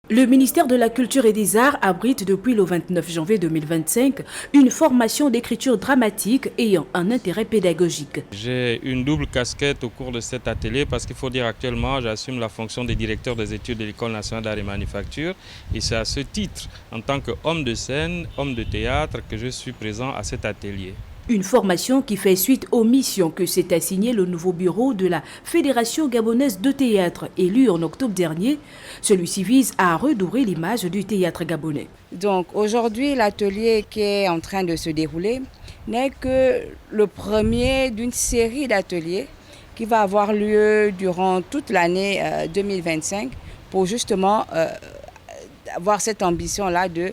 Le ministère de la Culture et des Arts abrite depuis le 29 janvier 2025 une formation d'écriture dramatique ayant un intérêt pédagogique. J'ai une double casquette au cours de cet atelier parce qu'il faut dire actuellement j'assume la fonction de directeur des études de l'École nationale d'art et manufacture et c'est à ce titre, en tant qu'homme de scène, homme de théâtre, que je suis présent à cet atelier. Une formation qui fait suite aux missions que s'est assigné le nouveau bureau de la Fédération gabonaise de théâtre, élu en octobre dernier. Celui-ci vise à redorer l'image du théâtre gabonais. Donc aujourd'hui, l'atelier qui est en train de se dérouler n'est que le premier d'une série d'ateliers qui va avoir lieu durant toute l'année 2025 pour justement avoir cette ambition-là de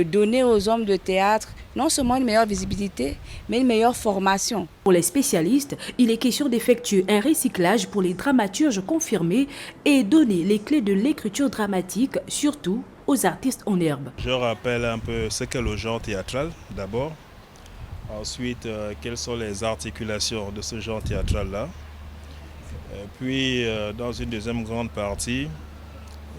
donner aux hommes de théâtre non seulement une meilleure visibilité, mais une meilleure formation. Pour les spécialistes, il est question d'effectuer un recyclage pour les dramaturges confirmés et donner les clés de l'écriture dramatique, surtout aux artistes en herbe. Je rappelle un peu ce qu'est le genre théâtral d'abord. Ensuite, quelles sont les articulations de ce genre théâtral-là. Puis, dans une deuxième grande partie,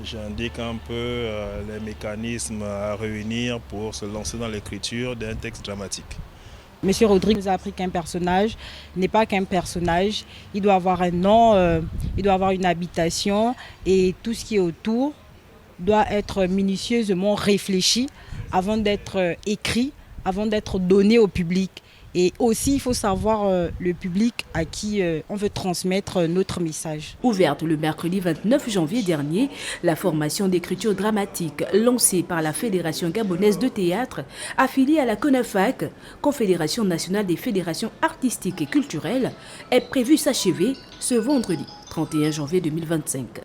j'indique un peu les mécanismes à réunir pour se lancer dans l'écriture d'un texte dramatique. Monsieur Rodrigue nous a appris qu'un personnage n'est pas qu'un personnage. Il doit avoir un nom, il doit avoir une habitation et tout ce qui est autour doit être minutieusement réfléchi avant d'être écrit, avant d'être donné au public. Et aussi, il faut savoir le public à qui on veut transmettre notre message. Ouverte le mercredi 29 janvier dernier, la formation d'écriture dramatique lancée par la Fédération gabonaise de théâtre, affiliée à la CONAFAC, Confédération nationale des fédérations artistiques et culturelles, est prévue s'achever ce vendredi 31 janvier 2025.